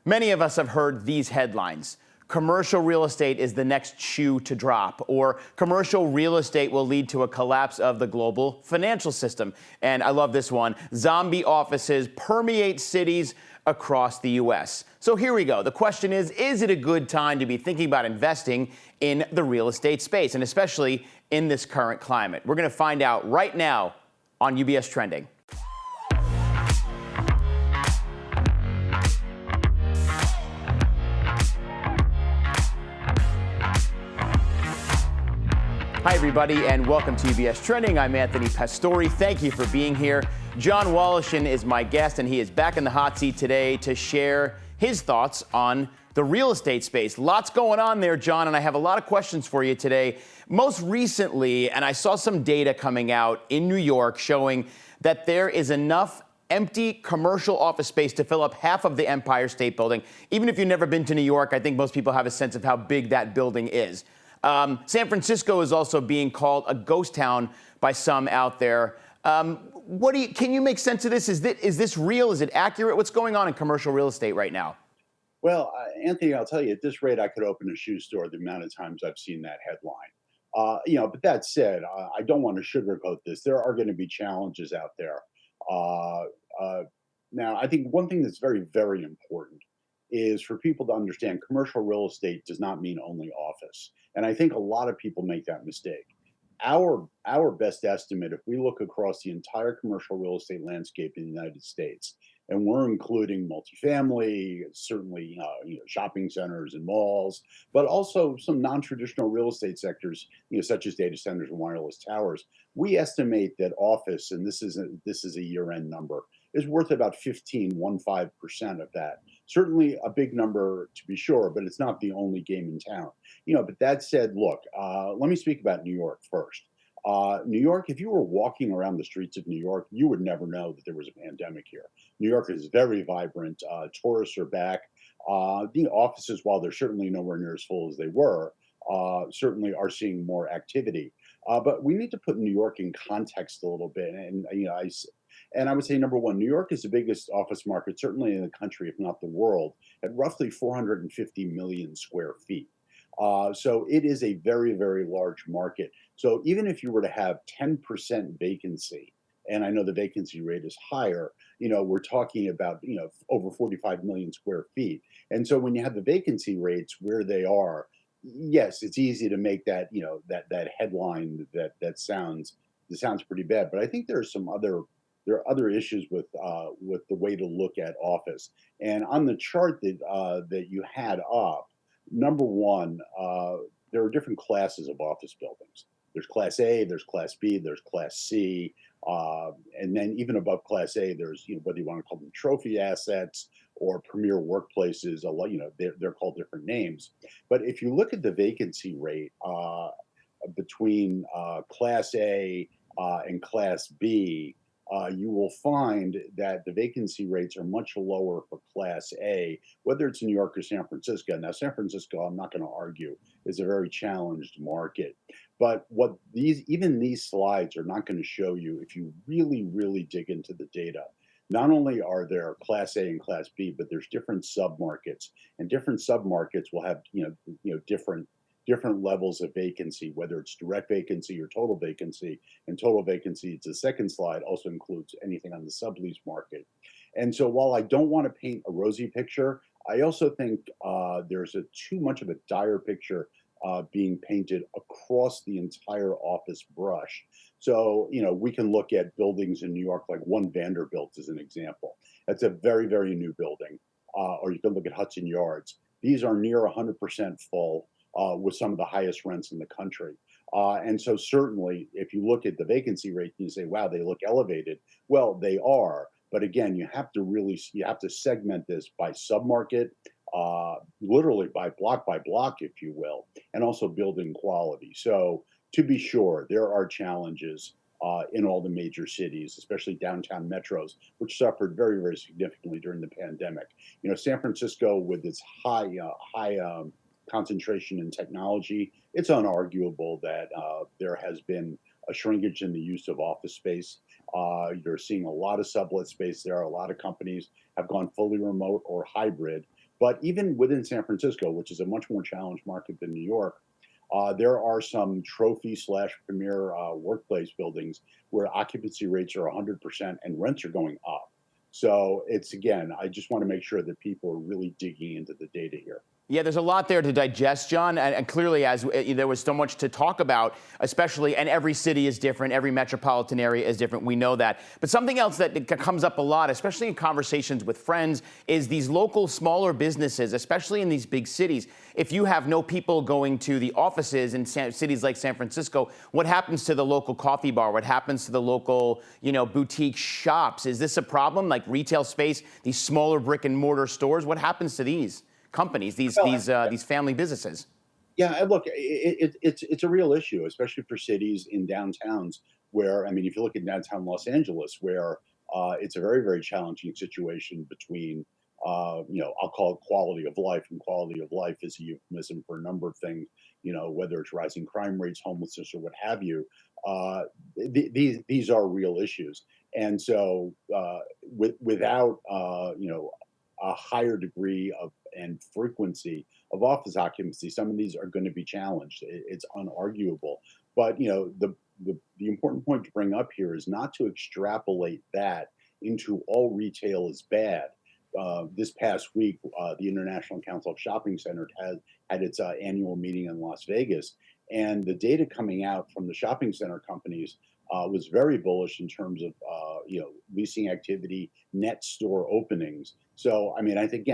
Many of us have heard these headlines. Commercial real estate is the next shoe to drop, or commercial real estate will lead to a collapse of the global financial system. And I love this one. Zombie offices permeate cities across the U.S. So here we go. The question is it a good time to be thinking about investing in the real estate space, and especially in this current climate? We're going to find out right now on UBS Trending. Hi, everybody, and welcome to UBS Trending. I'm Anthony Pastore. Thank you for being here. John Woloshin is my guest, and he is back in the hot seat today to share his thoughts on the real estate space. Lots going on there, John, and I have a lot of questions for you today. Most recently, and I saw some data coming out in New York showing that there is enough empty commercial office space to fill up half of the Empire State Building. Even if you've never been to New York, I think most people have a sense of how big that building is. San Francisco is also being called a ghost town by some out there. Can you make sense of this? Is this real? Is it accurate? What's going on in commercial real estate right now? Well, Anthony, I'll tell you, at this rate, I could open a shoe store the amount of times I've seen that headline. But that said, I don't want to sugarcoat this. There are going to be challenges out there. Now, I think one thing that's very, very important is for people to understand commercial real estate does not mean only office. And I think a lot of people make that mistake. Our best estimate, if we look across the entire commercial real estate landscape in the United States, and we're including multifamily, certainly shopping centers and malls, but also some non-traditional real estate sectors, such as data centers and wireless towers. We estimate that office, and this is a year-end number, is worth about 15% of that. Certainly a big number to be sure, but it's not the only game in town. But that said, look, let me speak about New York first. New York, if you were walking around the streets of New York, you would never know that there was a pandemic here. New York is very vibrant. Tourists are back. The offices, while they're certainly nowhere near as full as they were, certainly are seeing more activity. But we need to put New York in context a little bit. And I would say, number one, New York is the biggest office market, certainly in the country, if not the world, at roughly 450 million square feet. So it is a very, very large market. So even if you were to have 10% vacancy, and I know the vacancy rate is higher, we're talking about, over 45 million square feet. And so when you have the vacancy rates where they are, yes, it's easy to make that, that headline that sounds pretty bad. But I think there are other issues with the way to look at office. And on the chart that you had up, number one, there are different classes of office buildings. There's Class A, there's Class B, there's Class C, and then even above Class A, there's whether you want to call them trophy assets or premier workplaces. They're called different names. But if you look at the vacancy rate between Class A and Class B, you will find that the vacancy rates are much lower for Class A, whether it's New York or San Francisco. Now, San Francisco, I'm not going to argue, is a very challenged market. But what even these slides are not going to show you, if you really, really dig into the data, not only are there Class A and Class B, but there's different submarkets, and different submarkets will have different levels of vacancy, whether it's direct vacancy or total vacancy. And total vacancy, it's the second slide, also includes anything on the sublease market. And so while I don't want to paint a rosy picture, I also think there's too much of a dire picture being painted across the entire office brush. So, we can look at buildings in New York, like One Vanderbilt as an example. That's a very, very new building. Or you can look at Hudson Yards. These are near 100% full. With some of the highest rents in the country. And so certainly, if you look at the vacancy rate and you say, wow, they look elevated, well, they are. But again, you have to segment this by submarket, literally by block, if you will, and also building quality. So to be sure, there are challenges in all the major cities, especially downtown metros, which suffered very, very significantly during the pandemic. San Francisco, with its high concentration in technology, it's unarguable that there has been a shrinkage in the use of office space. You're seeing a lot of sublet space there. A lot of companies have gone fully remote or hybrid. But even within San Francisco, which is a much more challenged market than New York, there are some trophy slash premier workplace buildings where occupancy rates are 100% and rents are going up. So it's again, I just want to make sure that people are really digging into the data here. Yeah, there's a lot there to digest, John, and clearly, as there was so much to talk about, especially, and every city is different, every metropolitan area is different, we know that. But something else that comes up a lot, especially in conversations with friends, is these local smaller businesses, especially in these big cities. If you have no people going to the offices in cities like San Francisco, what happens to the local coffee bar? What happens to the local, boutique shops? Is this a problem, like retail space, these smaller brick and mortar stores? What happens to these companies, these family businesses? Yeah, and look, it's a real issue, especially for cities in downtowns where, I mean, if you look at downtown Los Angeles, where it's a very, very challenging situation between, I'll call it quality of life, and quality of life is a euphemism for a number of things, whether it's rising crime rates, homelessness, or what have you. These are real issues, and so without a higher degree of and frequency of office occupancy, some of these are going to be challenged. It's unarguable. But the important point to bring up here is not to extrapolate that into all retail is bad. This past week, the International Council of Shopping Centers had its annual meeting in Las Vegas, and the data coming out from the shopping center companies was very bullish in terms of leasing activity, net store openings. So I mean, I think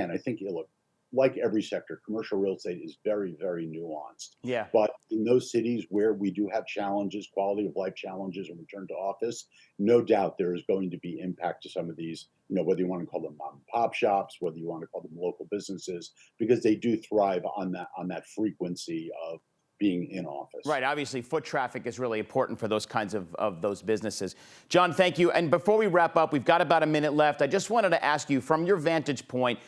look, like every sector, commercial real estate is very, very nuanced. Yeah. But in those cities where we do have challenges, quality of life challenges, and return to office, no doubt there is going to be impact to some of these, whether you want to call them mom and pop shops, whether you want to call them local businesses, because they do thrive on that frequency of being in office. Right. Obviously, foot traffic is really important for those kinds of those businesses. John, thank you. And before we wrap up, we've got about a minute left. I just wanted to ask you, from your vantage point,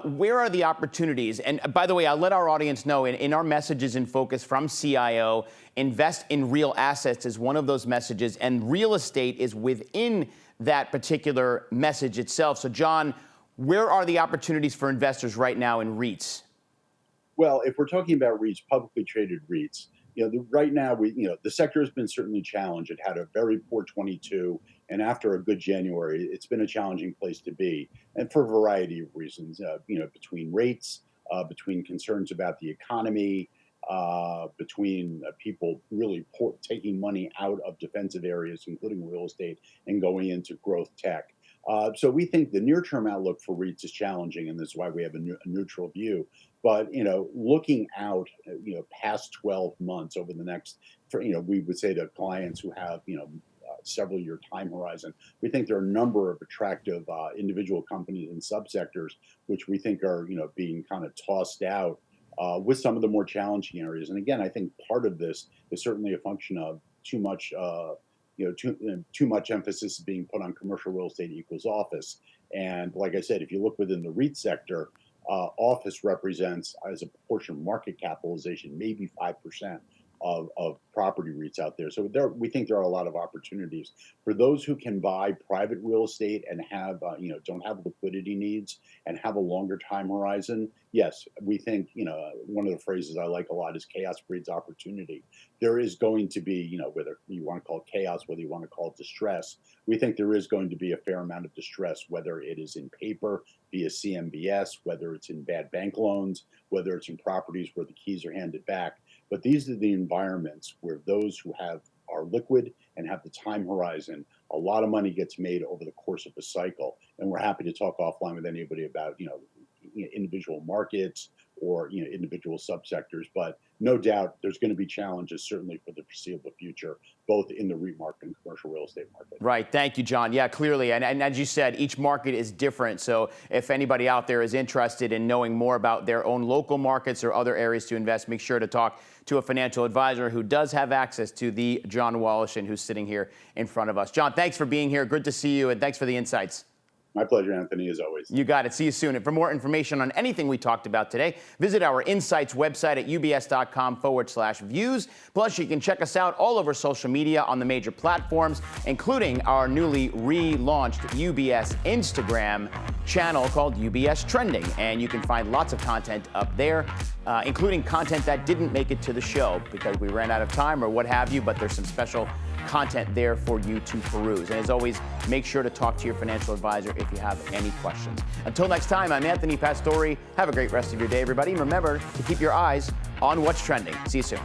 where are the opportunities? And by the way, I'll let our audience know in our messages in focus from CIO, invest in real assets is one of those messages, and real estate is within that particular message itself. So, John, where are the opportunities for investors right now in REITs? Well, if we're talking about REITs, publicly traded REITs, right now the sector has been certainly challenged. It had a very poor 22, and after a good January, it's been a challenging place to be, and for a variety of reasons. Between rates, between concerns about the economy, between people really taking money out of defensive areas, including real estate, and going into growth tech. So we think the near-term outlook for REITs is challenging, and this is why we have a neutral view. But looking out, past 12 months over the next, we would say to clients who have several year time horizon, we think there are a number of attractive individual companies and subsectors which we think are being kind of tossed out with some of the more challenging areas. And again, I think part of this is certainly a function of too much emphasis being put on commercial real estate equals office. And like I said, if you look within the REIT sector, office represents, as a proportion of market capitalization, maybe 5% of property REITs out there. So we think there are a lot of opportunities for those who can buy private real estate and have, don't have liquidity needs and have a longer time horizon. Yes, we think, one of the phrases I like a lot is chaos breeds opportunity. There is going to be, whether you want to call it chaos, whether you want to call it distress, we think there is going to be a fair amount of distress, whether it is in paper via CMBS, whether it's in bad bank loans, whether it's in properties where the keys are handed back. But these are the environments where those who are liquid and have the time horizon, a lot of money gets made over the course of a cycle. And we're happy to talk offline with anybody about, individual markets or individual subsectors. But no doubt there's going to be challenges, certainly for the foreseeable future, both in the REIT market and commercial real estate market. Right. Thank you, John. Yeah, clearly. And as you said, each market is different. So if anybody out there is interested in knowing more about their own local markets or other areas to invest, make sure to talk to a financial advisor who does have access to the John Wallishin, who's sitting here in front of us. John, thanks for being here. Good to see you, and thanks for the insights. My pleasure, Anthony, as always. You got it. See you soon. And for more information on anything we talked about today, visit our Insights website at ubs.com/views. Plus, you can check us out all over social media on the major platforms, including our newly relaunched UBS Instagram channel called UBS Trending. And you can find lots of content up there, including content that didn't make it to the show because we ran out of time or what have you, but there's some special content there for you to peruse. And as always, make sure to talk to your financial advisor if you have any questions. Until next time, I'm Anthony Pastore. Have a great rest of your day, everybody. And remember to keep your eyes on what's trending. See you soon.